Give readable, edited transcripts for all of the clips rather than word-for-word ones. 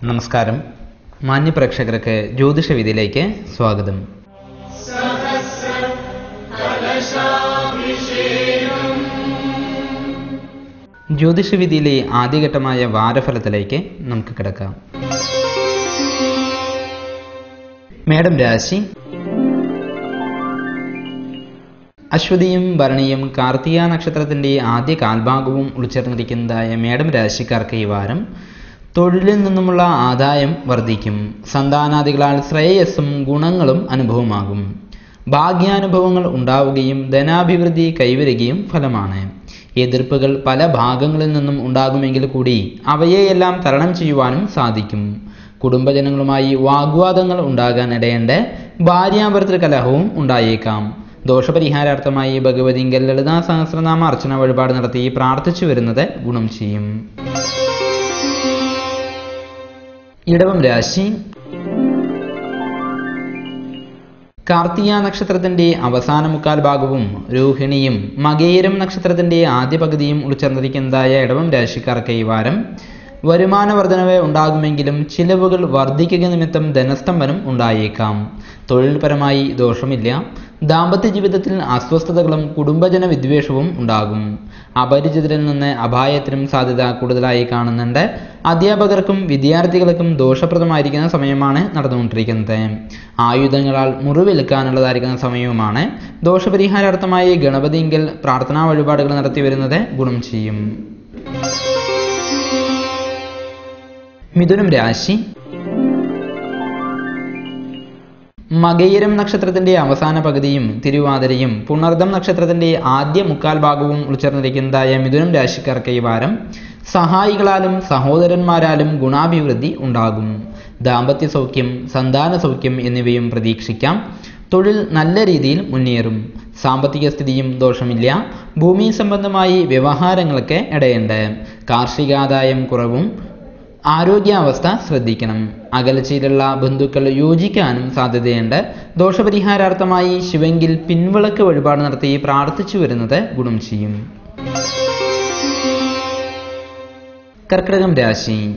നമസ്കാരം. മാന്യപ്രേക്ഷകർക്ക് ജ്യോതിഷവിധിയിലേക്ക് സ്വാഗതം. ജ്യോതിഷവിധിയിലെ ആദ്യഘട്ടമായ വാരഫലത്തിലേക്ക് നമുക്ക് കിടക്കാം. മേടം രാശി. അശ്വതിയും ഭരണിയും കാർത്തിക നക്ഷത്രത്തിന്റെ ആദ്യ കാൽഭാഗവും ഉൾച്ചേർന്നിരിക്കുന്നതായ മേടം രാശിക്കാർക്ക് ഈ വാരം തൊഴിലിൽ നിന്നുമുള്ള ആദായം വർദ്ധിക്കും. സന്താനാദികളാൽ ശ്രേയസ്സും ഗുണങ്ങളും അനുഭവമാകും. ഭാഗ്യാനുഭവങ്ങൾ ഉണ്ടാവുകയും ധനാഭിവൃദ്ധി കൈവരുകയും ഫലമാണ്. എതിർപ്പുകൾ പല ഭാഗങ്ങളിൽ നിന്നും ഉണ്ടാകുമെങ്കിൽ കൂടി അവയെയെല്ലാം തരണം ചെയ്യുവാനും സാധിക്കും. കുടുംബജനങ്ങളുമായി വാഗ്വാദങ്ങൾ ഉണ്ടാകാൻ ഇടയേണ്ട ഭാര്യാഭർത്തൃ കലഹവും ഉണ്ടായേക്കാം. ദോഷപരിഹാരാർത്ഥമായി ഭഗവതിങ്കൽ ലളിതാ സഹസ്രനാമ അർച്ചന വഴിപാട് നടത്തി പ്രാർത്ഥിച്ചു വരുന്നത് ഗുണം ചെയ്യും. ഇടവം രാശി. കാർത്തിക നക്ഷത്രത്തിന്റെ അവസാന മുക്കാൽ ഭാഗവും രോഹിണിയും മകയിരം നക്ഷത്രത്തിന്റെ ആദ്യ പകുതിയും ഉൾച്ചേർന്നിരിക്കുന്നതായ ഇടവം രാശിക്കാർക്ക് ഈ വാരം വരുമാന വർധനവ് ഉണ്ടാകുമെങ്കിലും ചിലവുകൾ വർദ്ധിക്കുക നിമിത്തം ധനസ്തംഭനം ഉണ്ടായേക്കാം. തൊഴിൽപരമായി ദോഷമില്ല. ദാമ്പത്യ ജീവിതത്തിൽ അസ്വസ്ഥതകളും കുടുംബജന വിദ്വേഷവും ഉണ്ടാകും. അപരിചിതരിൽ നിന്ന് അപായത്തിനും സാധ്യത കൂടുതലായി കാണുന്നുണ്ട്. അധ്യാപകർക്കും വിദ്യാർത്ഥികൾക്കും ദോഷപ്രദമായിരിക്കുന്ന സമയമാണ് നടന്നുകൊണ്ടിരിക്കുന്നത്. ആയുധങ്ങളാൽ മുറിവേൽക്കാനുള്ളതായിരിക്കുന്ന സമയവുമാണ്. ദോഷപരിഹാരാർത്ഥമായി ഗണപതിങ്കൽ പ്രാർത്ഥനാ വഴിപാടുകൾ നടത്തി വരുന്നത് ഗുണം ചെയ്യും. മിഥുനം രാശി. മകയിരം നക്ഷത്രത്തിന്റെ അവസാന പകുതിയും തിരുവാതിരയും പുണർദം നക്ഷത്രത്തിന്റെ ആദ്യ മുക്കാൽ ഭാഗവും ഉൾച്ചേർന്നിരിക്കുന്നതായ മിഥുനം രാശിക്കാർക്ക് ഈ വാരം സഹായികളാലും സഹോദരന്മാരാലും ഗുണാഭിവൃദ്ധി ഉണ്ടാകും. ദാമ്പത്യ സൗഖ്യം, സന്താന സൗഖ്യം എന്നിവയും പ്രതീക്ഷിക്കാം. തൊഴിൽ നല്ല രീതിയിൽ മുന്നേറും. സാമ്പത്തിക സ്ഥിതിയും ദോഷമില്ല. ഭൂമി സംബന്ധമായി വ്യവഹാരങ്ങൾക്ക് ഇടയുണ്ട്. കാർഷികാദായം കുറവും. ആരോഗ്യാവസ്ഥ ശ്രദ്ധിക്കണം. അകലച്ചയിലുള്ള ബന്ധുക്കൾ യോജിക്കാനും സാധ്യതയുണ്ട്. ദോഷപരിഹാരാർത്ഥമായി ശിവങ്കിൽ പിൻവിളക്ക് വഴിപാട് നടത്തി പ്രാർത്ഥിച്ചു വരുന്നത് ഗുണം ചെയ്യും. കർക്കിടകം രാശി.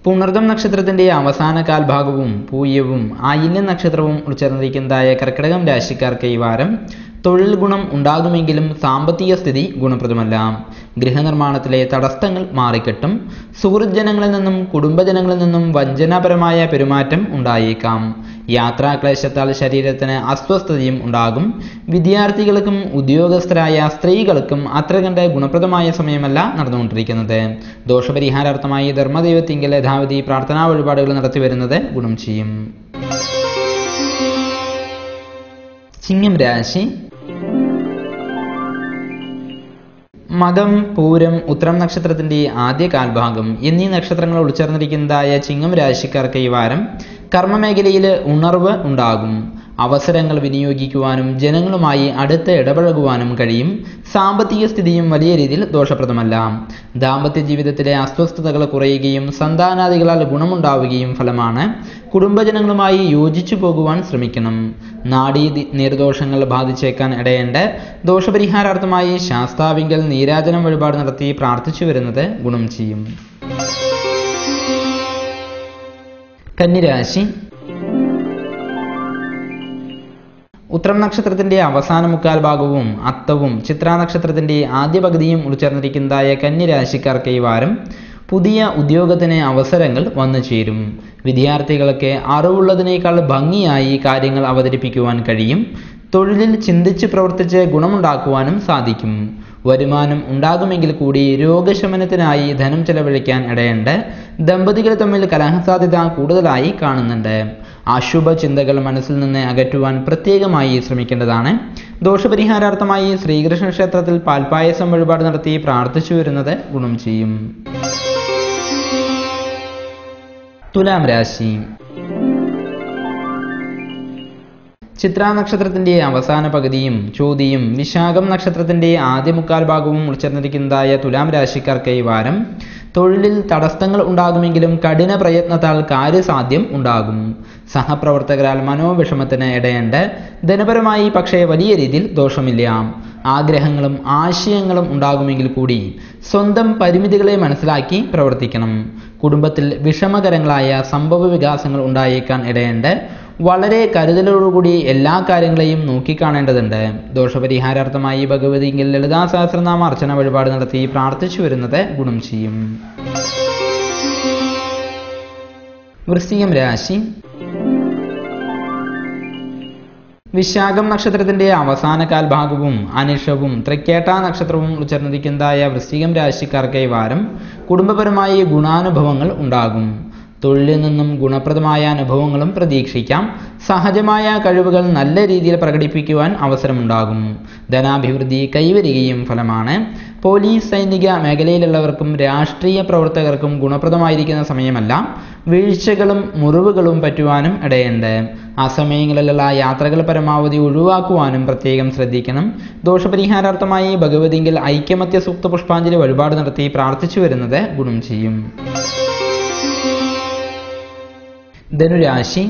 പുണർദം നക്ഷത്രത്തിന്റെ അവസാന കാൽഭാഗവും പൂയവും ആയില്യം നക്ഷത്രവും ഉൾച്ചേർന്നിരിക്കുന്നതായ കർക്കിടകം രാശിക്കാർക്ക് ഈ വാരം തൊഴിൽ ഗുണം ഉണ്ടാകുമെങ്കിലും സാമ്പത്തിക സ്ഥിതി ഗുണപ്രദമല്ല. ഗൃഹനിർമ്മാണത്തിലെ തടസ്സങ്ങൾ മാറിക്കിട്ടും. സുഹൃത്ജനങ്ങളിൽ നിന്നും കുടുംബജനങ്ങളിൽ നിന്നും വഞ്ചനാപരമായ പെരുമാറ്റം ഉണ്ടായേക്കാം. യാത്രാക്ലേശത്താൽ ശരീരത്തിന് അസ്വസ്ഥതയും ഉണ്ടാകും. വിദ്യാർത്ഥികൾക്കും ഉദ്യോഗസ്ഥരായ സ്ത്രീകൾക്കും അത്ര കണ്ട് ഗുണപ്രദമായ സമയമല്ല നടന്നുകൊണ്ടിരിക്കുന്നത്. ദോഷപരിഹാരാർത്ഥമായി ധർമ്മദൈവത്തിങ്കൽ യഥാവിധി പ്രാർത്ഥനാ വഴിപാടുകൾ നടത്തി വരുന്നത് ഗുണം ചെയ്യും. ചിങ്ങം രാശി. മകം, പൂരം, ഉത്രം നക്ഷത്രത്തിന്റെ ആദ്യ കാൽഭാഗം എന്നീ നക്ഷത്രങ്ങൾ ഉൾച്ചേർന്നിരിക്കുന്നതായ ചിങ്ങം രാശിക്കാർക്ക് ഈ വാരം കർമ്മമേഖലയിൽ ഉണർവ് ഉണ്ടാകും. അവസരങ്ങൾ വിനിയോഗിക്കുവാനും ജനങ്ങളുമായി അടുത്ത് ഇടപഴകുവാനും കഴിയും. സാമ്പത്തിക സ്ഥിതിയും വലിയ രീതിയിൽ ദോഷപ്രദമല്ല. ദാമ്പത്യ ജീവിതത്തിലെ അസ്വസ്ഥതകൾ കുറയുകയും സന്താനാദികളാൽ ഗുണമുണ്ടാവുകയും ഫലമാണ്. കുടുംബജനങ്ങളുമായി യോജിച്ചു പോകുവാൻ ശ്രമിക്കണം. നാഡീ നീർദോഷങ്ങൾ ബാധിച്ചേക്കാൻ ഇടയുണ്ട്. ദോഷപരിഹാരാർത്ഥമായി ശാസ്താവിങ്കൽ നീരാജനം വഴിപാട് നടത്തി പ്രാർത്ഥിച്ചു വരുന്നത് ഗുണം ചെയ്യും. കന്നിരാശി. ഉത്രം നക്ഷത്രത്തിന്റെ അവസാന മുക്കാൽ ഭാഗവും അത്തവും ചിത്രാ നക്ഷത്രത്തിന്റെ ആദ്യ പകുതിയും ഉൾച്ചേർന്നിരിക്കുന്നതായ കന്നിരാശിക്കാർക്ക് ഈ വാരം പുതിയ ഉദ്യോഗത്തിന് അവസരങ്ങൾ വന്നു ചേരും. വിദ്യാർത്ഥികൾക്ക് അറിവുള്ളതിനേക്കാൾ ഭംഗിയായി കാര്യങ്ങൾ അവതരിപ്പിക്കുവാൻ കഴിയും. തൊഴിലിൽ ചിന്തിച്ച് പ്രവർത്തിച്ച് ഗുണമുണ്ടാക്കുവാനും സാധിക്കും. വരുമാനം ഉണ്ടാകുമെങ്കിൽ കൂടി രോഗശമനത്തിനായി ധനം ചെലവഴിക്കാൻ ഇടയുണ്ട്. ദമ്പതികൾ തമ്മിൽ കലഹസാധ്യത കൂടുതലായി കാണുന്നുണ്ട്. അശുഭ ചിന്തകൾ മനസ്സിൽ നിന്ന് അകറ്റുവാൻ പ്രത്യേകമായി ശ്രമിക്കേണ്ടതാണ്. ദോഷപരിഹാരാർത്ഥമായി ശ്രീകൃഷ്ണ ക്ഷേത്രത്തിൽ പാൽപായസം വഴിപാട് നടത്തി പ്രാർത്ഥിച്ചു വരുന്നത് ഗുണം ചെയ്യും. തുലാം രാശി. ചിത്രാ നക്ഷത്രത്തിന്റെ അവസാന പകുതിയും ചോതിയും വിശാഖം നക്ഷത്രത്തിന്റെ ആദ്യ മുക്കാൽ ഭാഗവും ഉൾച്ചേർന്നിരിക്കുന്നതായ തുലാം രാശിക്കാർക്ക് ഈ വാരം തൊഴിലിൽ തടസ്സങ്ങൾ ഉണ്ടാകുമെങ്കിലും കഠിന പ്രയത്നത്താൽ കാര്യസാധ്യം ഉണ്ടാകും. സഹപ്രവർത്തകരാൽ മനോവിഷമത്തിന് ഇടയുണ്ട്. ധനപരമായി പക്ഷേ വലിയ രീതിയിൽ ദോഷമില്ല. ആഗ്രഹങ്ങളും ആശയങ്ങളും ഉണ്ടാകുമെങ്കിൽ കൂടി സ്വന്തം പരിമിതികളെ മനസ്സിലാക്കി പ്രവർത്തിക്കണം. കുടുംബത്തിൽ വിഷമകരങ്ങളായ സംഭവ വികാസങ്ങൾ ഉണ്ടായേക്കാൻ ഇടയുണ്ട്. വളരെ കരുതലോടുകൂടി എല്ലാ കാര്യങ്ങളെയും നോക്കിക്കാണേണ്ടതുണ്ട്. ദോഷപരിഹാരാർത്ഥമായി ഭഗവതിയിൽ ലളിതാ സഹസ്രനാമ അർച്ചന വഴിപാട് നടത്തി പ്രാർത്ഥിച്ചു വരുന്നത് ഗുണം ചെയ്യും. വൃശ്ചികം രാശി. വിശാഖം നക്ഷത്രത്തിന്റെ അവസാന കാൽഭാഗവും അനിഷവും തൃക്കേട്ട നക്ഷത്രവും ഉൾച്ചേർന്നിരിക്കുന്നതായ വൃശ്ചികം രാശിക്കാർക്ക് ഈ വാരം കുടുംബപരമായി ഗുണാനുഭവങ്ങൾ ഉണ്ടാകും. തൊഴിലിൽ നിന്നും ഗുണപ്രദമായ അനുഭവങ്ങളും പ്രതീക്ഷിക്കാം. സഹജമായ കഴിവുകൾ നല്ല രീതിയിൽ പ്രകടിപ്പിക്കുവാൻ അവസരമുണ്ടാകും. ധനാഭിവൃദ്ധി കൈവരികയും ഫലമാണ്. പോലീസ്, സൈനിക മേഖലയിലുള്ളവർക്കും രാഷ്ട്രീയ പ്രവർത്തകർക്കും ഗുണപ്രദമായിരിക്കുന്ന സമയമല്ല. വീഴ്ചകളും മുറിവുകളും പറ്റുവാനും ഇടയുണ്ട്. ആ സമയങ്ങളിലുള്ള യാത്രകൾ പരമാവധി ഒഴിവാക്കുവാനും പ്രത്യേകം ശ്രദ്ധിക്കണം. ദോഷപരിഹാരാർത്ഥമായി ഭഗവതിങ്കിൽ ഐക്യമത്യ സൂക്ത പുഷ്പാഞ്ജലി വഴിപാട് നടത്തി പ്രാർത്ഥിച്ചു വരുന്നത് ഗുണം ചെയ്യും. ധനുരാശി.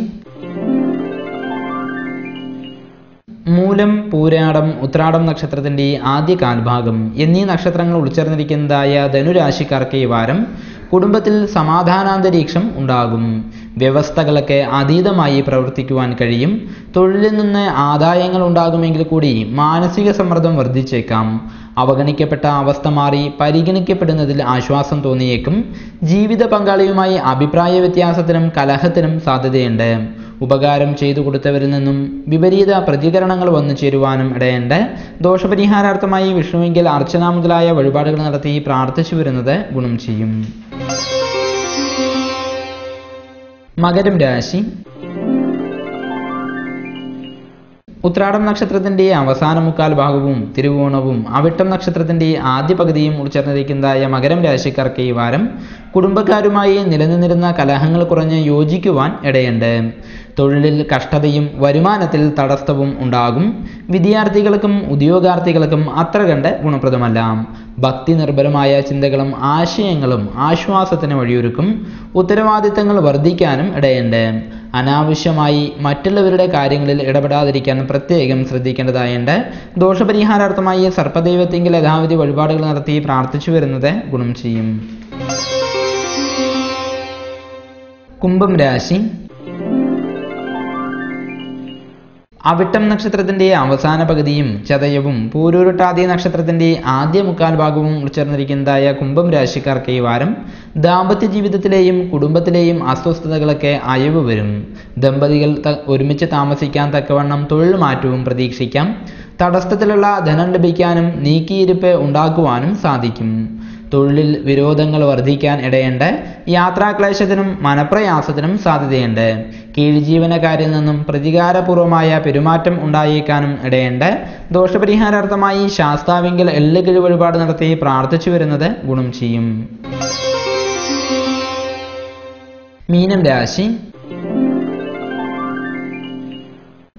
മൂലം, പൂരാടം, ഉത്രാടം നക്ഷത്രത്തിന്റെ ആദ്യ കാൽഭാഗം എന്നീ നക്ഷത്രങ്ങൾ ഉൾച്ചേർന്നിരിക്കുന്നതായ ധനുരാശിക്കാർക്ക് ഈ വാരം കുടുംബത്തിൽ സമാധാനാന്തരീക്ഷം ഉണ്ടാകും. വ്യവസ്ഥകളൊക്കെ അതീതമായി പ്രവർത്തിക്കുവാൻ കഴിയും. തൊഴിലിൽ നിന്ന് ആദായങ്ങൾ ഉണ്ടാകുമെങ്കിൽ കൂടി മാനസിക സമ്മർദ്ദം വർദ്ധിച്ചേക്കാം. അവഗണിക്കപ്പെട്ട അവസ്ഥ മാറി പരിഗണിക്കപ്പെടുന്നതിൽ ആശ്വാസം തോന്നിയേക്കും. ജീവിത പങ്കാളിയുമായി അഭിപ്രായ വ്യത്യാസത്തിനും കലഹത്തിനും സാധ്യതയുണ്ട്. ഉപകാരം ചെയ്തു കൊടുത്തവരിൽ നിന്നും വിപരീത പ്രതികരണങ്ങൾ വന്നു ചേരുവാനും ഇടയുണ്ട്. ദോഷപരിഹാരാർത്ഥമായി വിഷ്ണുവിങ്കിൽ അർച്ചന മുതലായ വഴിപാടുകൾ നടത്തി പ്രാർത്ഥിച്ചു വരുന്നത് ഗുണം ചെയ്യും. മകരം രാശി. ഉത്രാടം നക്ഷത്രത്തിന്റെ അവസാന മുക്കാൽ ഭാഗവും തിരുവോണവും അവിട്ടം നക്ഷത്രത്തിന്റെ ആദ്യ പകുതിയും ഉൾച്ചേർന്നിരിക്കുന്നതായ മകരം രാശിക്കാർക്ക് ഈ വാരം കുടുംബക്കാരുമായി നിലനിന്നിരുന്ന കലഹങ്ങൾ കുറഞ്ഞ് യോജിക്കുവാൻ ഇടയുണ്ട്. തൊഴിലിൽ കഷ്ടതയും വരുമാനത്തിൽ തടസ്സവും ഉണ്ടാകും. വിദ്യാർത്ഥികൾക്കും ഉദ്യോഗാർത്ഥികൾക്കും അത്ര കണ്ട് ഗുണപ്രദമല്ല. ഭക്തി നിർഭരമായ ചിന്തകളും ആശയങ്ങളും ആശ്വാസത്തിന് വഴിയൊരുക്കും. ഉത്തരവാദിത്തങ്ങൾ വർദ്ധിക്കാനും ഇടയുണ്ട്. അനാവശ്യമായി മറ്റുള്ളവരുടെ കാര്യങ്ങളിൽ ഇടപെടാതിരിക്കാൻ പ്രത്യേകം ശ്രദ്ധിക്കേണ്ടതായുണ്ട്. ദോഷപരിഹാരാർത്ഥമായി സർപ്പദൈവത്തിങ്കിൽ യഥാവിധി വഴിപാടുകൾ നടത്തി പ്രാർത്ഥിച്ചു വരുന്നത് ഗുണം ചെയ്യും. കുംഭം രാശി. അവിട്ടം നക്ഷത്രത്തിന്റെ അവസാന പകുതിയും ചതയവും പൂരൂരുട്ടാതി നക്ഷത്രത്തിന്റെ ആദ്യ മുക്കാൽ ഭാഗവും ഉൾച്ചേർന്നിരിക്കുന്നതായ കുംഭം രാശിക്കാർക്ക് ഈ വാരം ദാമ്പത്യ ജീവിതത്തിലെയും കുടുംബത്തിലെയും അസ്വസ്ഥതകളൊക്കെ അയവ് വരും. ദമ്പതികൾ ഒരുമിച്ച് താമസിക്കാൻ തക്കവണ്ണം തൊഴിൽ മാറ്റവും പ്രതീക്ഷിക്കാം. തടസ്സത്തിലുള്ള ധനം ലഭിക്കാനും നീക്കിയിരിപ്പ് ഉണ്ടാക്കുവാനും സാധിക്കും. തൊഴിലിൽ വിരോധങ്ങൾ വർദ്ധിക്കാൻ ഇടയുണ്ട്. യാത്രാക്ലേശത്തിനും മനപ്രയാസത്തിനും സാധ്യതയുണ്ട്. കീഴ്ജീവനക്കാരിൽ നിന്നും പ്രതികാരപൂർവമായ പെരുമാറ്റം ഉണ്ടായേക്കാനും ഇടയുണ്ട്. ദോഷപരിഹാരാർത്ഥമായി ശാസ്താവിങ്കിൽ എള്ളുകിഴി വഴിപാട് നടത്തി പ്രാർത്ഥിച്ചു വരുന്നത് ഗുണം ചെയ്യും. മീനം രാശി.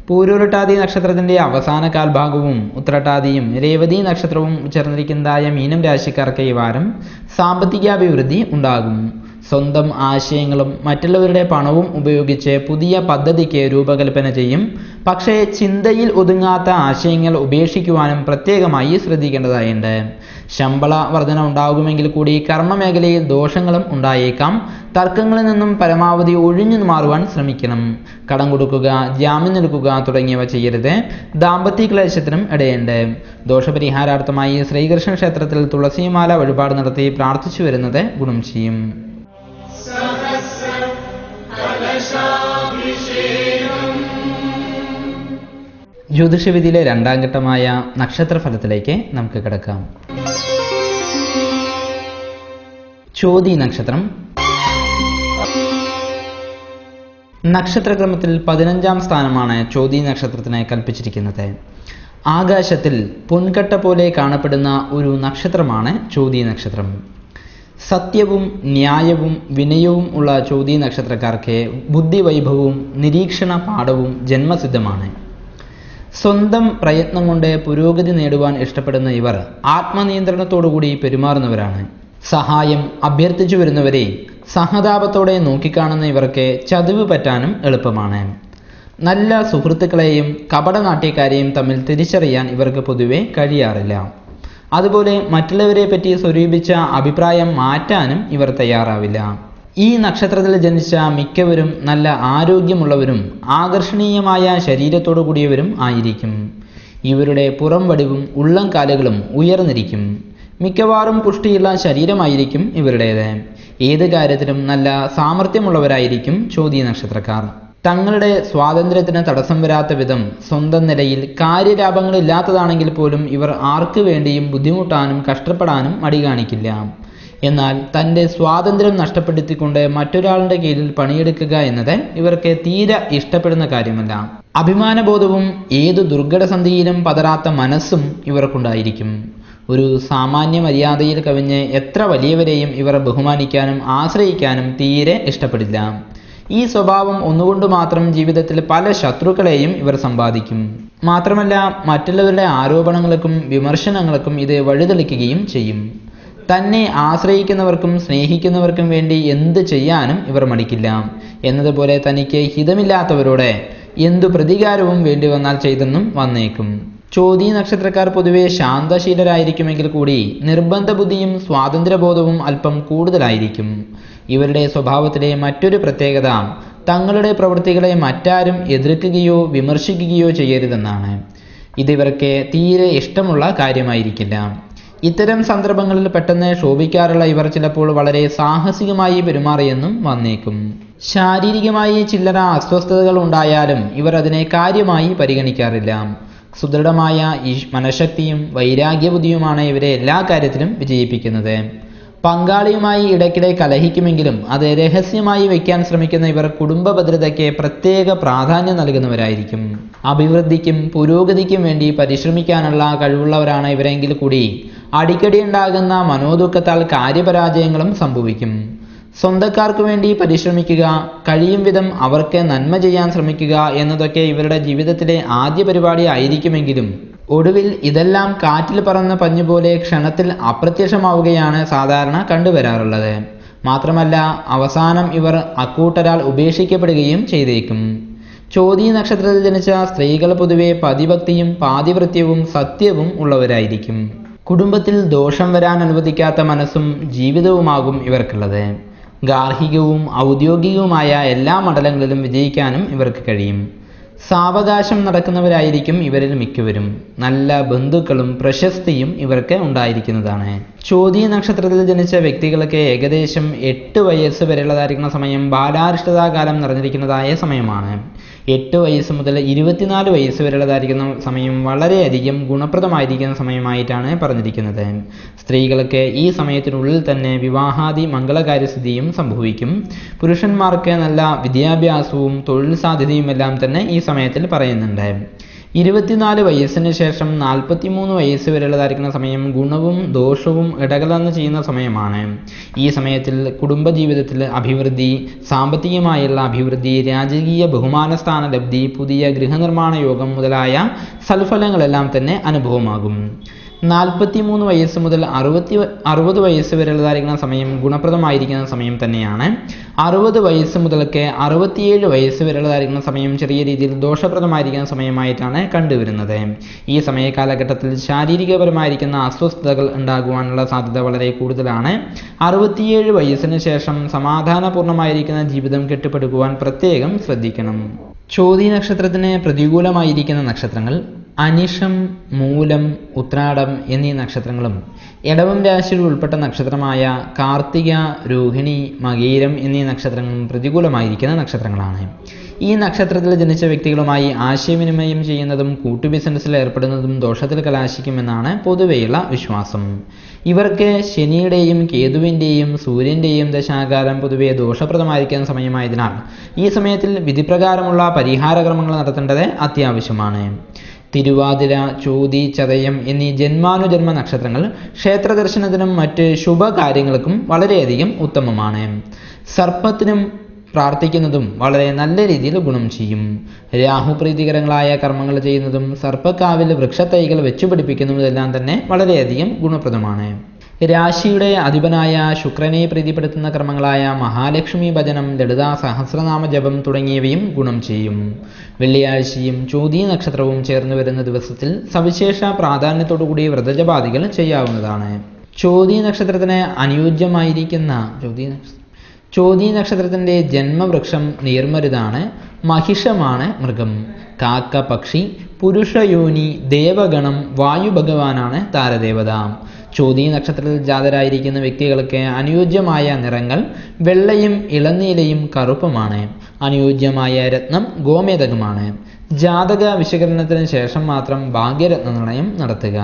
പൂരൂരുട്ടാതി നക്ഷത്രത്തിന്റെ അവസാന കാൽഭാഗവും ഉത്രട്ടാതിയും രേവതി നക്ഷത്രവും ചേർന്നിരിക്കുന്നതായ മീനം രാശിക്കാർക്ക് ഈ വാരം സാമ്പത്തികാഭിവൃദ്ധി ഉണ്ടാകും. സ്വന്തം ആശയങ്ങളും മറ്റുള്ളവരുടെ പണവും ഉപയോഗിച്ച് പുതിയ പദ്ധതിക്ക് രൂപകൽപ്പന ചെയ്യും. പക്ഷേ ചിന്തയിൽ ഒതുങ്ങാത്ത ആശയങ്ങൾ ഉപേക്ഷിക്കുവാനും പ്രത്യേകമായി ശ്രദ്ധിക്കേണ്ടതായുണ്ട്. ശമ്പള വർധന ഉണ്ടാകുമെങ്കിൽ കൂടി കർമ്മമേഖലയിൽ ദോഷങ്ങളും ഉണ്ടായേക്കാം. തർക്കങ്ങളിൽ നിന്നും പരമാവധി ഒഴിഞ്ഞു മാറുവാൻ ശ്രമിക്കണം. കടം കൊടുക്കുക, ജാമ്യം നിൽക്കുക തുടങ്ങിയവ ചെയ്യരുത്. ദാമ്പത്യ ക്ലേശത്തിനും ഇടയുണ്ട്. ദോഷപരിഹാരാർത്ഥമായി ശ്രീകൃഷ്ണ ക്ഷേത്രത്തിൽ തുളസിമാല വഴിപാട് നടത്തി പ്രാർത്ഥിച്ചു വരുന്നത് ഗുണം ചെയ്യും. ജ്യോതിഷവിധിയിലെ രണ്ടാം ഘട്ടമായ നക്ഷത്രഫലത്തിലേക്ക് നമുക്ക് കിടക്കാം. ചോതി നക്ഷത്രം. നക്ഷത്രക്രമത്തിൽ 15ാം സ്ഥാനമാണ് ചോതി നക്ഷത്രത്തിന് കൽപ്പിച്ചിരിക്കുന്നത്. ആകാശത്തിൽ പൊൻകട്ട പോലെ കാണപ്പെടുന്ന ഒരു നക്ഷത്രമാണ് ചോതി നക്ഷത്രം. സത്യവും ന്യായവും വിനയവും ഉള്ള ചോതി നക്ഷത്രക്കാർക്ക് ബുദ്ധിവൈഭവവും നിരീക്ഷണ പാഠവും ജന്മസിദ്ധമാണ്. സ്വന്തം പ്രയത്നം കൊണ്ട് പുരോഗതി നേടുവാൻ ഇഷ്ടപ്പെടുന്ന ഇവർ ആത്മനിയന്ത്രണത്തോടുകൂടി പെരുമാറുന്നവരാണ്. സഹായം അഭ്യർത്ഥിച്ചു വരുന്നവരെ സഹതാപത്തോടെ നോക്കിക്കാണുന്ന ഇവർക്ക് ചതിവ് പറ്റാനും എളുപ്പമാണ്. നല്ല സുഹൃത്തുക്കളെയും കപടനാട്യക്കാരെയും തമ്മിൽ തിരിച്ചറിയാൻ ഇവർക്ക് പൊതുവെ കഴിയാറില്ല. അതുപോലെ മറ്റുള്ളവരെ പറ്റി സ്വരൂപിച്ച അഭിപ്രായം മാറ്റാനും ഇവർ തയ്യാറാവില്ല. ഈ നക്ഷത്രത്തിൽ ജനിച്ച മിക്കവരും നല്ല ആരോഗ്യമുള്ളവരും ആകർഷണീയമായ ശരീരത്തോടു കൂടിയവരും ആയിരിക്കും. ഇവരുടെ പുറം വടിവും ഉള്ളം കാലുകളും ഉയർന്നിരിക്കും. മിക്കവാറും പുഷ്ടിയുള്ള ശരീരമായിരിക്കും ഇവരുടേത്. ഏത് കാര്യത്തിലും നല്ല സാമർഥ്യമുള്ളവരായിരിക്കും ചോതി നക്ഷത്രക്കാർ. തങ്ങളുടെ സ്വാതന്ത്ര്യത്തിന് തടസ്സം വരാത്ത വിധം സ്വന്തം നിലയിൽ കാര്യലാഭങ്ങളില്ലാത്തതാണെങ്കിൽ പോലും ഇവർ ആർക്കു വേണ്ടിയും ബുദ്ധിമുട്ടാനും കഷ്ടപ്പെടാനും മടി കാണിക്കില്ല. എന്നാൽ തൻ്റെ സ്വാതന്ത്ര്യം നഷ്ടപ്പെടുത്തിക്കൊണ്ട് മറ്റൊരാളുടെ കീഴിൽ പണിയെടുക്കുക എന്നത് ഇവർക്ക് തീരെ ഇഷ്ടപ്പെടുന്ന കാര്യമല്ല. അഭിമാനബോധവും ഏതു ദുർഘടസന്ധിയിലും പതറാത്ത മനസ്സും ഇവർക്കുണ്ടായിരിക്കും. ഒരു സാമാന്യ മര്യാദയിൽ കവിഞ്ഞ് എത്ര വലിയവരെയും ഇവർ ബഹുമാനിക്കാനും ആശ്രയിക്കാനും തീരെ ഇഷ്ടപ്പെടില്ല. ഈ സ്വഭാവം ഒന്നുകൊണ്ട് മാത്രം ജീവിതത്തിൽ പല ശത്രുക്കളെയും ഇവർ സമ്പാദിക്കും. മാത്രമല്ല മറ്റുള്ളവരുടെ ആരോപണങ്ങൾക്കും വിമർശനങ്ങൾക്കും ഇത് വഴിതെളിക്കുകയും ചെയ്യും. തന്നെ ആശ്രയിക്കുന്നവർക്കും സ്നേഹിക്കുന്നവർക്കും വേണ്ടി എന്ത് ചെയ്യാനും ഇവർ മടിക്കില്ല. എന്നതുപോലെ തനിക്ക് ഹിതമില്ലാത്തവരോട് എന്തു പ്രതികാരവും വേണ്ടി വന്നാൽ ചെയ്തെന്നും വന്നേക്കും. ചോതി നക്ഷത്രക്കാർ പൊതുവെ ശാന്തശീലരായിരിക്കുമെങ്കിൽ കൂടി നിർബന്ധ ബുദ്ധിയും സ്വാതന്ത്ര്യബോധവും അല്പം കൂടുതലായിരിക്കും. ഇവരുടെ സ്വഭാവത്തിലെ മറ്റൊരു പ്രത്യേകത തങ്ങളുടെ പ്രവൃത്തികളെ മറ്റാരും എതിർക്കുകയോ വിമർശിക്കുകയോ ചെയ്യരുതെന്നാണ്. ഇതിവർക്ക് തീരെ ഇഷ്ടമുള്ള കാര്യമായിരിക്കില്ല. ഇത്തരം സന്ദർഭങ്ങളിൽ പെട്ടെന്ന് ശോഭിക്കാറുള്ള ഇവർ ചിലപ്പോൾ വളരെ സാഹസികമായി പെരുമാറിയെന്നും വന്നേക്കും. ശാരീരികമായി ചില്ലറ അസ്വസ്ഥതകൾ ഉണ്ടായാലും ഇവർ അതിനെ കാര്യമായി പരിഗണിക്കാറില്ല. സുദൃഢമായ ഈ മനഃശക്തിയും വൈരാഗ്യബുദ്ധിയുമാണ് ഇവരെ എല്ലാ കാര്യത്തിലും വിജയിപ്പിക്കുന്നത്. പങ്കാളിയുമായി ഇടയ്ക്കിടെ കലഹിക്കുമെങ്കിലും അത് രഹസ്യമായി വയ്ക്കാൻ ശ്രമിക്കുന്ന ഇവർ കുടുംബ ഭദ്രതയ്ക്ക് പ്രത്യേക പ്രാധാന്യം നൽകുന്നവരായിരിക്കും. അഭിവൃദ്ധിക്കും പുരോഗതിക്കും വേണ്ടി പരിശ്രമിക്കാനുള്ള കഴിവുള്ളവരാണ് ഇവരെങ്കിൽ കൂടി അടിക്കടി ഉണ്ടാകുന്ന മനോദുഃഖത്താൽ കാര്യപരാജയങ്ങളും സംഭവിക്കും. സ്വന്തക്കാർക്ക് വേണ്ടി പരിശ്രമിക്കുക, കഴിയും വിധം അവർക്ക് നന്മ ചെയ്യാൻ ശ്രമിക്കുക എന്നതൊക്കെ ഇവരുടെ ജീവിതത്തിലെ ആദ്യ പരിപാടി ആയിരിക്കുമെങ്കിലും ഒടുവിൽ ഇതെല്ലാം കാറ്റിൽ പറന്ന പഞ്ഞുപോലെ ക്ഷണത്തിൽ അപ്രത്യക്ഷമാവുകയാണ് സാധാരണ കണ്ടുവരാറുള്ളത്. മാത്രമല്ല അവസാനം ഇവർ അക്കൂട്ടരാൽ ഉപേക്ഷിക്കപ്പെടുകയും ചെയ്തേക്കും. ചോതി നക്ഷത്രത്തിൽ ജനിച്ച സ്ത്രീകൾ പൊതുവെ പതിഭക്തിയും പാതിവൃത്യവും സത്യവും ഉള്ളവരായിരിക്കും. കുടുംബത്തിൽ ദോഷം വരാൻ അനുവദിക്കാത്ത മനസ്സും ജീവിതവുമാകും ഇവർക്കുള്ളത്. ഗാർഹികവും ഔദ്യോഗികവുമായ എല്ലാ മണ്ഡലങ്ങളിലും വിജയിക്കാനും ഇവർക്ക് കഴിയും. സാവകാശം നടക്കുന്നവരായിരിക്കും ഇവരിൽ മിക്കവരും. നല്ല ബന്ധുക്കളും പ്രശസ്തിയും ഇവർക്ക് ഉണ്ടായിരിക്കുന്നതാണ്. ചോതി നക്ഷത്രത്തിൽ ജനിച്ച വ്യക്തികൾക്ക് ഏകദേശം 8 വയസ്സ് വരെയുള്ളതായിരിക്കുന്ന സമയം ബാലാരിഷ്ടതാകാലം നിറഞ്ഞിരിക്കുന്നതായ സമയമാണ്. 8 വയസ്സ് മുതൽ 24 വയസ്സ് വരെയുള്ളതായിരിക്കുന്ന സമയം വളരെയധികം ഗുണപ്രദമായിരിക്കുന്ന സമയമായിട്ടാണ് പറഞ്ഞിരിക്കുന്നത്. സ്ത്രീകൾക്ക് ഈ സമയത്തിനുള്ളിൽ തന്നെ വിവാഹാദി മംഗളകാര്യസ്ഥിതിയും സംഭവിക്കും. പുരുഷന്മാർക്ക് നല്ല വിദ്യാഭ്യാസവും തൊഴിൽ സാധ്യതയും എല്ലാം തന്നെ ഈ സമയത്തിൽ പറയുന്നുണ്ട്. 24 വയസ്സിന് ശേഷം 43 വയസ്സ് വരെയുള്ളതായിരിക്കുന്ന സമയം ഗുണവും ദോഷവും ഇടകലർന്ന് ചെയ്യുന്ന സമയമാണ്. ഈ സമയത്തിൽ കുടുംബജീവിതത്തിൽ അഭിവൃദ്ധി, സാമ്പത്തികമായുള്ള അഭിവൃദ്ധി, രാജകീയ ബഹുമാനസ്ഥാന ലബ്ധി, പുതിയ ഗൃഹനിർമ്മാണ യോഗം മുതലായ സൽഫലങ്ങളെല്ലാം തന്നെ അനുഭവമാകും. 43 വയസ്സ് മുതൽ 60 വയസ്സ് വരെയുള്ളതായിരിക്കുന്ന സമയം ഗുണപ്രദമായിരിക്കുന്ന സമയം തന്നെയാണ്. 60 വയസ്സ് മുതൽക്ക് 67 വയസ്സ് വരെയുള്ളതായിരിക്കുന്ന സമയം ചെറിയ രീതിയിൽ ദോഷപ്രദമായിരിക്കുന്ന സമയമായിട്ടാണ് കണ്ടുവരുന്നത്. ഈ സമയ കാലഘട്ടത്തിൽ ശാരീരികപരമായിരിക്കുന്ന അസ്വസ്ഥതകൾ ഉണ്ടാകുവാനുള്ള സാധ്യത വളരെ കൂടുതലാണ്. 67 വയസ്സിന് ശേഷം സമാധാനപൂർണ്ണമായിരിക്കുന്ന ജീവിതം കെട്ടിപ്പടുക്കുവാൻ പ്രത്യേകം ശ്രദ്ധിക്കണം. ചോതി നക്ഷത്രത്തിന് പ്രതികൂലമായിരിക്കുന്ന നക്ഷത്രങ്ങൾ അനിഷം, മൂലം, ഉത്രാടം എന്നീ നക്ഷത്രങ്ങളും ഇടവം രാശിയിൽ ഉൾപ്പെട്ട നക്ഷത്രമായ കാർത്തിക, രോഹിണി, മകീരം എന്നീ നക്ഷത്രങ്ങളും പ്രതികൂലമായിരിക്കുന്ന നക്ഷത്രങ്ങളാണ്. ഈ നക്ഷത്രത്തിൽ ജനിച്ച വ്യക്തികളുമായി ആശയവിനിമയം ചെയ്യുന്നതും കൂട്ടു ബിസിനസ്സിൽ ഏർപ്പെടുന്നതും ദോഷത്തിൽ കലാശിക്കുമെന്നാണ് പൊതുവെയുള്ള വിശ്വാസം. ഇവർക്ക് ശനിയുടെയും കേതുവിൻ്റെയും സൂര്യൻ്റെയും ദശാകാലം പൊതുവെ ദോഷപ്രദമായിരിക്കുന്ന സമയമായതിനാൽ ഈ സമയത്തിൽ വിധിപ്രകാരമുള്ള പരിഹാരക്രമങ്ങൾ നടത്തേണ്ടത് അത്യാവശ്യമാണ്. തിരുവാതിര, ചോതി, ചതയം എന്നീ ജന്മാനുജന്മ നക്ഷത്രങ്ങൾ ക്ഷേത്ര ദർശനത്തിനും മറ്റ് ശുഭകാര്യങ്ങൾക്കും വളരെയധികം ഉത്തമമാണ്. സർപ്പത്തിനും പ്രാർത്ഥിക്കുന്നതും വളരെ നല്ല രീതിയിൽ ഗുണം ചെയ്യും. രാഹുപ്രീതികരങ്ങളായ കർമ്മങ്ങൾ ചെയ്യുന്നതും സർപ്പക്കാവിൽ വൃക്ഷത്തൈകൾ വെച്ചുപിടിപ്പിക്കുന്നതുമെല്ലാം തന്നെ വളരെയധികം ഗുണപ്രദമാണ്. രാശിയുടെ അധിപനായ ശുക്രനെ പ്രീതിപ്പെടുത്തുന്ന ക്രമങ്ങളായ മഹാലക്ഷ്മി ഭജനം, ലളിതാ സഹസ്രനാമ ജപം തുടങ്ങിയവയും ഗുണം ചെയ്യും. വെള്ളിയാഴ്ചയും ചോതി നക്ഷത്രവും ചേർന്ന് വരുന്ന ദിവസത്തിൽ സവിശേഷ പ്രാധാന്യത്തോടുകൂടി വ്രതജപാദികൾ ചെയ്യാവുന്നതാണ്. ചോതി നക്ഷത്രത്തിന് അനുയോജ്യമായിരിക്കുന്ന ചോതി നക്ഷത്രത്തിന്റെ ജന്മവൃക്ഷം നീർമരുതാണ്. മഹിഷമാണ് മൃഗം. കാക്ക പക്ഷി, പുരുഷയോനി, ദേവഗണം, വായു ഭഗവാനാണ് താരദേവത. ചോതി നക്ഷത്രത്തിൽ ജാതരായിരിക്കുന്ന വ്യക്തികൾക്ക് അനുയോജ്യമായ നിറങ്ങൾ വെള്ളയും ഇളനീലയും കറുപ്പുമാണ്. അനുയോജ്യമായ രത്നം ഗോമേതകമാണ്. ജാതക വിശകലനത്തിന് ശേഷം മാത്രം ഭാഗ്യരത്ന നിർണയം നടത്തുക.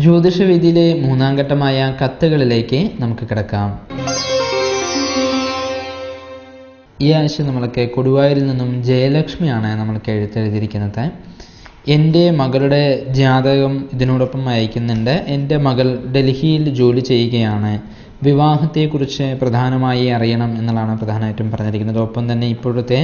ജ്യോതിഷവിധിയിലെ മൂന്നാം ഘട്ടമായ കത്തുകളിലേക്ക് നമുക്ക് കിടക്കാം. ഈ ആഴ്ച നമ്മൾക്ക് കൊടുവായൂരിൽ നിന്നും ജയലക്ഷ്മിയാണ് നമ്മൾക്ക് എഴുത്തെഴുതിയിരിക്കുന്നത്. എൻ്റെ മകളുടെ ജാതകം ഇതിനോടൊപ്പം അയക്കുന്നുണ്ട്. എൻ്റെ മകൾ ഡൽഹിയിൽ ജോലി ചെയ്യുകയാണ്. വിവാഹത്തെക്കുറിച്ച് പ്രധാനമായി അറിയണം എന്നുള്ളതാണ് പ്രധാനമായിട്ടും പറഞ്ഞിരിക്കുന്നത്. ഒപ്പം തന്നെ ഇപ്പോഴത്തെ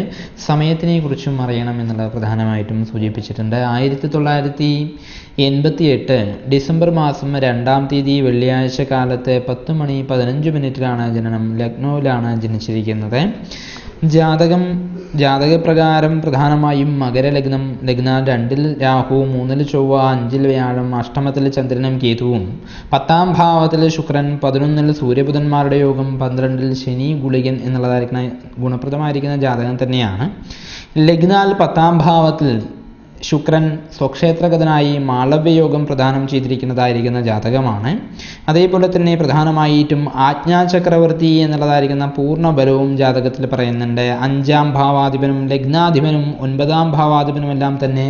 സമയത്തിനെ കുറിച്ചും അറിയണം എന്നുള്ളത് പ്രധാനമായിട്ടും സൂചിപ്പിച്ചിട്ടുണ്ട്. 1988 ഡിസംബർ മാസം 2-ാം തീയതി വെള്ളിയാഴ്ച കാലത്ത് 10:15 ജനനം. ലക്നൌവിലാണ് ജനിച്ചിരിക്കുന്നത്. ജാതകപ്രകാരം പ്രധാനമായും മകരലഗ്നം. ലഗ്നം 2-ൽ രാഹു, 3-ൽ ചൊവ്വ, 5-ൽ വ്യാഴം, അഷ്ടമത്തിൽ ചന്ദ്രനും കേതുവും, 10-ാം ഭാവത്തിൽ ശുക്രൻ, 11-ൽ സൂര്യബുധന്മാരുടെ യോഗം, 12-ൽ ശനി ഗുളികൻ എന്നുള്ളതായിരിക്കുന്ന ഗുണപ്രദമായിരിക്കുന്ന ജാതകം തന്നെയാണ്. ലഗ്നാൽ 10-ാം ഭാവത്തിൽ ശുക്രൻ സ്വക്ഷേത്രഗതനായി മാളവ്യയോഗം പ്രദാനം ചെയ്തിരിക്കുന്നതായിരിക്കുന്ന ജാതകമാണ്. അതേപോലെ തന്നെ പ്രധാനമായിട്ടും ആജ്ഞാചക്രവർത്തി എന്നുള്ളതായിരിക്കുന്ന പൂർണ്ണ ബലവും ജാതകത്തിൽ പറയുന്നുണ്ട്. 5-ാം ഭാവാധിപനും ലഗ്നാധിപനും 9-ാം ഭാവാധിപനും എല്ലാം തന്നെ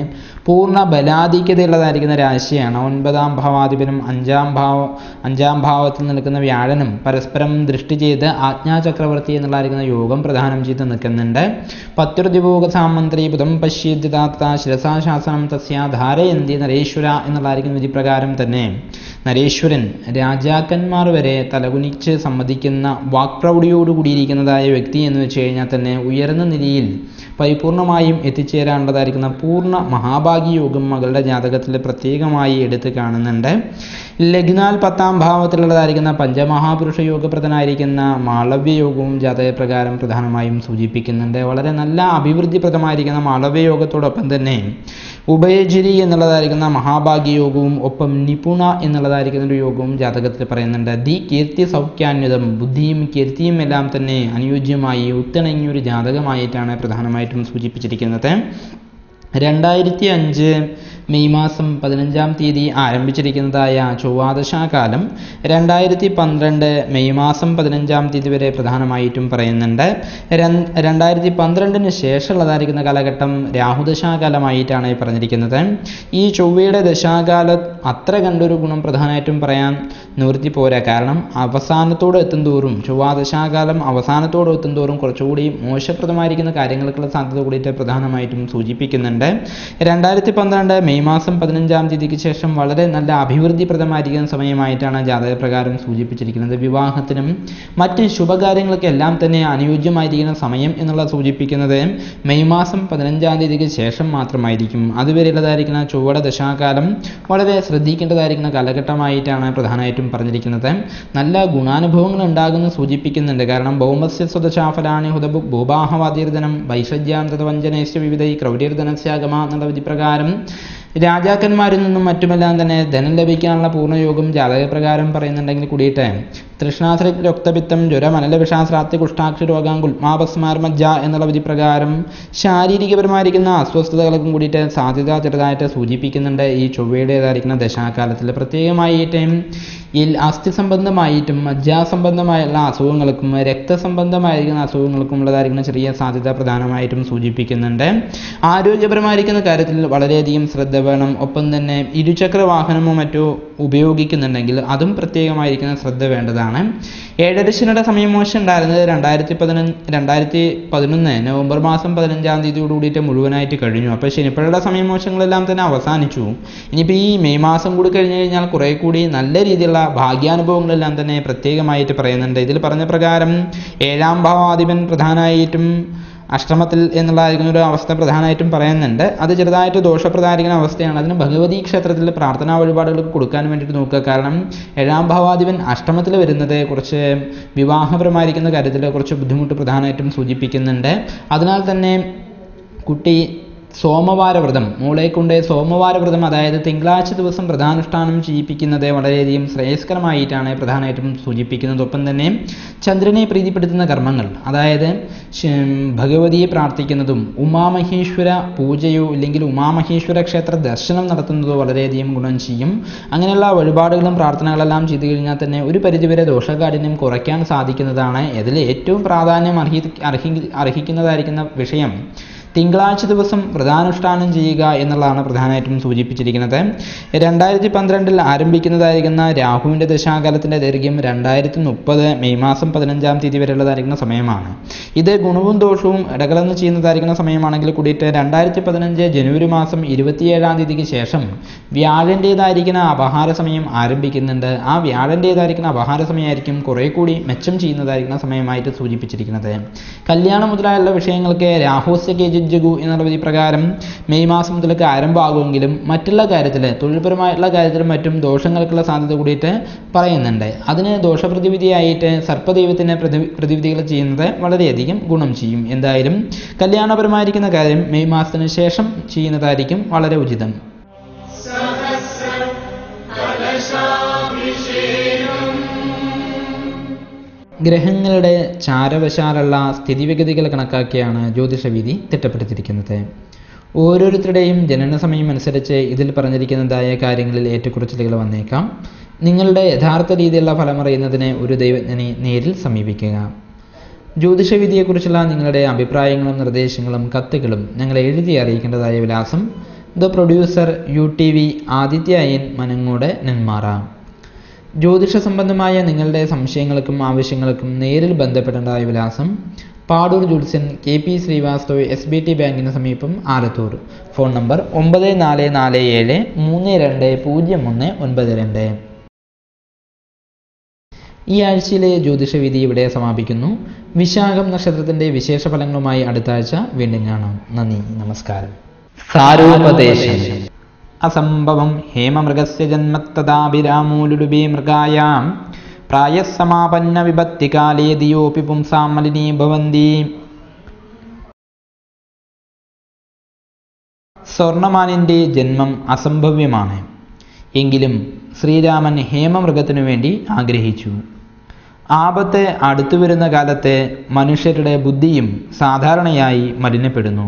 പൂർണ്ണ ബലാധിക്യതയുള്ളതായിരിക്കുന്ന രാശിയാണ്. 9-ാം ഭാവാധിപനും 5-ാം ഭാവത്തിൽ നിൽക്കുന്ന വ്യാഴനും പരസ്പരം ദൃഷ്ടി ചെയ്ത് ആജ്ഞാചക്രവർത്തി എന്നുള്ളതായിരിക്കുന്ന യോഗം പ്രദാനം ചെയ്ത് നിൽക്കുന്നുണ്ട്. പത്യുർദിവോക സാമന്ത്രി ബുധം പശ്യേദ്യതാത്ത ശിരസാശാസനം തസ്യ ധാരയന്തി നരേശ്വര എന്നുള്ളതായിരിക്കുന്ന വിധിപ്രകാരം തന്നെ നരേശ്വരൻ രാജാക്കന്മാർ വരെ തലകുനിച്ച് സമ്മതിക്കുന്ന വാക്പ്രൗഢിയോടുകൂടിയിരിക്കുന്നതായ വ്യക്തി എന്ന് വെച്ച് കഴിഞ്ഞാൽ തന്നെ ഉയർന്ന നിലയിൽ പരിപൂർണമായും എത്തിച്ചേരാനുള്ളതായിരിക്കുന്ന പൂർണ്ണ മഹാഭാഗ്യയോഗം മകളുടെ ജാതകത്തിൽ പ്രത്യേകമായി എടുത്ത് കാണുന്നുണ്ട്. ലഗ്നാൽ 10-ാം ഭാവത്തിലുള്ളതായിരിക്കുന്ന പഞ്ചമഹാപുരുഷ യോഗപ്രദനായിരിക്കുന്ന മാളവ്യയോഗവും ജാതകപ്രകാരം പ്രധാനമായും സൂചിപ്പിക്കുന്നുണ്ട്. വളരെ നല്ല അഭിവൃദ്ധിപ്രദമായിരിക്കുന്ന മാളവ്യയോഗത്തോടൊപ്പം തന്നെ ഉഭയജിരി എന്നുള്ളതായിരിക്കുന്ന മഹാഭാഗ്യയോഗവും ഒപ്പം നിപുണ എന്നുള്ളതായിരിക്കുന്ന ഒരു യോഗവും ജാതകത്തിൽ പറയുന്നുണ്ട്. ദി കീർത്തി സൗഖ്യാന്വിതം, ബുദ്ധിയും കീർത്തിയും എല്ലാം തന്നെ അനുയോജ്യമായി ഒത്തിണങ്ങിയൊരു ജാതകമായിട്ടാണ് പ്രധാനമായിട്ടും സൂചിപ്പിച്ചിരിക്കുന്നത്. 2005 മെയ് മാസം 15-ാം തീയതി ആരംഭിച്ചിരിക്കുന്നതായ ചൊവ്വാദശാകാലം 2012 മെയ് മാസം 15-ാം തീയതി വരെ പ്രധാനമായിട്ടും പറയുന്നുണ്ട്. 2012-ന് ശേഷമുള്ളതായിരിക്കുന്ന കാലഘട്ടം രാഹുദശാകാലമായിട്ടാണ് പറഞ്ഞിരിക്കുന്നത്. ഈ ചൊവ്വയുടെ ദശാകാലം അത്ര കണ്ടൊരു ഗുണം പ്രധാനമായിട്ടും പറയാൻ നിവൃത്തി പോരാ. കാരണം അവസാനത്തോടെ എത്തുന്തോറും ചൊവ്വാദശാകാലം അവസാനത്തോടെ എത്തുന്തോറും കുറച്ചുകൂടി മോശപ്രദമായിരിക്കുന്ന കാര്യങ്ങൾക്കുള്ള സാധ്യത കൂടിയിട്ട് പ്രധാനമായിട്ടും സൂചിപ്പിക്കുന്നുണ്ട്. 2012 മെയ് മാസം 15-ാം തീയതിക്ക് ശേഷം വളരെ നല്ല അഭിവൃദ്ധിപ്രദമായിരിക്കുന്ന സമയമായിട്ടാണ് ജാതകപ്രകാരം സൂചിപ്പിച്ചിരിക്കുന്നത്. വിവാഹത്തിനും മറ്റ് ശുഭകാര്യങ്ങൾക്കും എല്ലാം തന്നെ അനുയോജ്യമായിരിക്കുന്ന സമയം എന്നുള്ള സൂചിപ്പിക്കുന്നത് മെയ് മാസം 15-ാം തീയതിക്ക് ശേഷം മാത്രമായിരിക്കും. അതുവരെയുള്ളതായിരിക്കുന്ന ചൊവ്വയുടെ ദശാകാലം വളരെ ശ്രദ്ധിക്കേണ്ടതായിരിക്കുന്ന കാലഘട്ടമായിട്ടാണ് പ്രധാനമായിട്ടും പറഞ്ഞിരിക്കുന്നത്. നല്ല ഗുണാനുഭവങ്ങൾ ഉണ്ടാകുന്ന സൂചിപ്പിക്കുന്നുണ്ട്. കാരണം ഭൗമസ്യ സ്വദശാഫലാനി ഹുദബു ഭൂഭാഹവാദീർധനം വൈഷജ്യാന്തവഞ്ചനേശ്യ വിവിധ ക്രൗര്യർധനസ്യാഗമ എന്നുള്ള വിധിപ്രകാരം രാജാക്കന്മാരിൽ നിന്നും മറ്റുമെല്ലാം തന്നെ ധനം ലഭിക്കാനുള്ള പൂർണ്ണയോഗം ജാതകപ്രകാരം പറയുന്നുണ്ടെങ്കിൽ കൂടിയിട്ട് തൃഷ്ണാശ്ര രക്തപിത്തം ജ്വരം അനലവിഷാശ്രാത്തി കുഷ്ഠാക്ഷി രോഗം ഗുൽമാപസ്മാർമജ്ജ എന്നുള്ള വിധിപ്രകാരം ശാരീരികപരമായിരിക്കുന്ന അസ്വസ്ഥതകൾക്കും കൂടിയിട്ട് സാധ്യത ചെറുതായിട്ട് സൂചിപ്പിക്കുന്നുണ്ട്. ഈ ചൊവ്വയുടേതായിരിക്കുന്ന ദശാകാലത്തിൽ പ്രത്യേകമായിട്ട് അസ്ഥി സംബന്ധമായിട്ടും മജ്ജാസംബന്ധമായുള്ള അസുഖങ്ങൾക്കും രക്തസംബന്ധമായിരിക്കുന്ന അസുഖങ്ങൾക്കും ഉള്ളതായിരിക്കുന്ന ചെറിയ സാധ്യത പ്രധാനമായിട്ടും സൂചിപ്പിക്കുന്നുണ്ട്. ആരോഗ്യപരമായിരിക്കുന്ന കാര്യത്തിൽ വളരെയധികം ശ്രദ്ധ വേണം. ഒപ്പം തന്നെ ഇരുചക്ര വാഹനമോ മറ്റോ ഉപയോഗിക്കുന്നുണ്ടെങ്കിൽ അതും പ്രത്യേകമായിരിക്കുന്ന ശ്രദ്ധ വേണ്ടതാണ്. ഏഴരശനിയുടെ സമയമോശം ഉണ്ടായിരുന്നത് 2011 നവംബർ മാസം 15-ാം തീയതിയോട് കൂടിയിട്ട് മുഴുവനായിട്ട് കഴിഞ്ഞു. അപ്പോൾ ശനിപ്പഴയുടെ സമയമോശങ്ങളെല്ലാം തന്നെ അവസാനിച്ചു. ഇനിയിപ്പോൾ ഈ മെയ് മാസം കൂടി കഴിഞ്ഞു കഴിഞ്ഞാൽ കുറെ കൂടി നല്ല രീതിയിലുള്ള ഭാഗ്യാനുഭവങ്ങളെല്ലാം തന്നെ പ്രത്യേകമായിട്ട് പറയുന്നുണ്ട്. ഇതിൽ പറഞ്ഞ പ്രകാരം 7-ാം ഭാവാധിപൻ പ്രധാനമായിട്ടും അഷ്ടമത്തിൽ എന്നുള്ളതായിരിക്കുന്ന ഒരു അവസ്ഥ പ്രധാനമായിട്ടും പറയുന്നുണ്ട്. അത് ചെറുതായിട്ട് ദോഷപ്രദമായിരിക്കുന്ന അവസ്ഥയാണ്. അതിന് ഭഗവതി ക്ഷേത്രത്തിൽ പ്രാർത്ഥനാ വഴിപാടുകൾ കൊടുക്കാൻ വേണ്ടിയിട്ട് നോക്കുക. കാരണം 7ാം ഭാവാധിപൻ അഷ്ടമത്തിൽ വരുന്നത് കുറച്ച് വിവാഹപരമായിരിക്കുന്ന കാര്യത്തിൽ കുറച്ച് ബുദ്ധിമുട്ട് പ്രധാനമായിട്ടും സൂചിപ്പിക്കുന്നുണ്ട്. അതിനാൽ തന്നെ കുട്ടി സോമവാരവ്രതം, മോളെ കൊണ്ട് സോമവാരവ്രതം, അതായത് തിങ്കളാഴ്ച ദിവസം വ്രതാനുഷ്ഠാനം ചെയ്യിപ്പിക്കുന്നത് വളരെയധികം ശ്രേയസ്കരമായിട്ടാണ് പ്രധാനമായിട്ടും സൂചിപ്പിക്കുന്നത്. ഒപ്പം തന്നെ ചന്ദ്രനെ പ്രീതിപ്പെടുത്തുന്ന കർമ്മങ്ങൾ, അതായത് ഭഗവതിയെ പ്രാർത്ഥിക്കുന്നതും ഉമാമഹേശ്വര പൂജയോ ഇല്ലെങ്കിൽ ഉമാമഹേശ്വര ക്ഷേത്ര ദർശനം നടത്തുന്നതോ വളരെയധികം ഗുണം ചെയ്യും. അങ്ങനെയുള്ള വഴിപാടുകളും പ്രാർത്ഥനകളെല്ലാം ചെയ്തു കഴിഞ്ഞാൽ തന്നെ ഒരു പരിധിവരെ ദോഷകാഠിന്യം കുറയ്ക്കാൻ സാധിക്കുന്നതാണ്. ഇതിൽ ഏറ്റവും പ്രാധാന്യം അർഹിക്കുന്നതായിരിക്കുന്ന വിഷയം തിങ്കളാഴ്ച ദിവസം വ്രതാനുഷ്ഠാനം ചെയ്യുക എന്നുള്ളതാണ് പ്രധാനമായിട്ടും സൂചിപ്പിച്ചിരിക്കുന്നത്. 2012 ആരംഭിക്കുന്നതായിരിക്കുന്ന രാഹുവിൻ്റെ ദശാകാലത്തിൻ്റെ ദൈർഘ്യം 2030 മെയ് മാസം 15-ാം തീയതി വരെയുള്ളതായിരിക്കുന്ന സമയമാണ്. ഇത് ഗുണവും ദോഷവും ഇടകലർന്ന് ചെയ്യുന്നതായിരിക്കുന്ന സമയമാണെങ്കിൽ കൂടിയിട്ട് 2015 ജനുവരി മാസം 27-ാം തീയതിക്ക് ശേഷം വ്യാഴൻ്റേതായിരിക്കുന്ന അപഹാര സമയം ആരംഭിക്കുന്നുണ്ട്. ആ വ്യാഴൻ്റേതായിരിക്കുന്ന അപഹാര സമയമായിരിക്കും കുറേ കൂടി മെച്ചം ചെയ്യുന്നതായിരിക്കുന്ന സമയമായിട്ട് സൂചിപ്പിച്ചിരിക്കുന്നത്. കല്യാണം മുതലായുള്ള വിഷയങ്ങൾക്ക് രാഹുസ്യ ജഗു എന്നുള്ള വിധി പ്രകാരം മെയ് മാസം മുതലൊക്കെ ആരംഭമാകുമെങ്കിലും മറ്റുള്ള കാര്യത്തിൽ, തൊഴിൽപരമായിട്ടുള്ള കാര്യത്തിലും മറ്റും ദോഷങ്ങൾക്കുള്ള സാധ്യത കൂടിയിട്ട് പറയുന്നുണ്ട്. അതിന് ദോഷപ്രതിവിധിയായിട്ട് സർപ്പദൈവത്തിന് പ്രതിവിധികൾ ചെയ്യുന്നത് വളരെയധികം ഗുണം ചെയ്യും. എന്തായാലും കല്യാണപരമായിരിക്കുന്ന കാര്യം മെയ് മാസത്തിന് ശേഷം ചെയ്യുന്നതായിരിക്കും വളരെ ഉചിതം. ഗ്രഹങ്ങളുടെ ചാരവശാലുള്ള സ്ഥിതിവിഗതികൾ കണക്കാക്കിയാണ് ജ്യോതിഷവിധി തിട്ടപ്പെടുത്തിയിരിക്കുന്നത്. ഓരോരുത്തരുടെയും ജനന സമയം അനുസരിച്ച് ഇതിൽ പറഞ്ഞിരിക്കുന്നതായ കാര്യങ്ങളിൽ ഏറ്റക്കുറച്ചിലുകൾ വന്നേക്കാം. നിങ്ങളുടെ യഥാർത്ഥ രീതിയിലുള്ള ഫലം അറിയുന്നതിന് ഒരു ദൈവജ്ഞനെ നേരിൽ സമീപിക്കുക. ജ്യോതിഷവിധിയെക്കുറിച്ചുള്ള നിങ്ങളുടെ അഭിപ്രായങ്ങളും നിർദ്ദേശങ്ങളും കത്തുകളും ഞങ്ങളെ എഴുതി അറിയിക്കേണ്ടതായ വിലാസം: the producer, UTV, Aditya N, Manangode, Nenmara. ജ്യോതിഷ സംബന്ധമായ നിങ്ങളുടെ സംശയങ്ങൾക്കും ആവശ്യങ്ങൾക്കും നേരിൽ ബന്ധപ്പെടേണ്ടതായ വിലാസം: പാടൂർ ജുഡ്സൻ, KP ശ്രീവാസ്തവ്, SBT ബാങ്കിന് സമീപം, ആലത്തൂർ. Phone number 9447320192. ഈ ആഴ്ചയിലെ ജ്യോതിഷവിധി ഇവിടെ സമാപിക്കുന്നു. വിശാഖം നക്ഷത്രത്തിൻ്റെ വിശേഷ ഫലങ്ങളുമായി അടുത്ത ആഴ്ച വീണ്ടും കാണാം. നന്ദി, നമസ്കാരം. സാരോപദേശം. അസംഭവം ഹേമമൃഗസ്യ ജന്മത്തദാഭിരാമൂലുടുബേ മൃഗായാം പ്രായസമാപന്ന വിഭക്തികാലേ ദിയോപി പുംസാം മലിനീ ഭവന്തി. സ്വർണമാനിൻ്റെ ജന്മം അസംഭവ്യമാണ്. എങ്കിലും ശ്രീരാമൻ ഹേമമൃഗത്തിനു വേണ്ടി ആഗ്രഹിച്ചു. ആപത്ത് അടുത്തു വരുന്ന കാലത്ത് മനുഷ്യരുടെ ബുദ്ധിയും സാധാരണയായി മലിനപ്പെടുന്നു.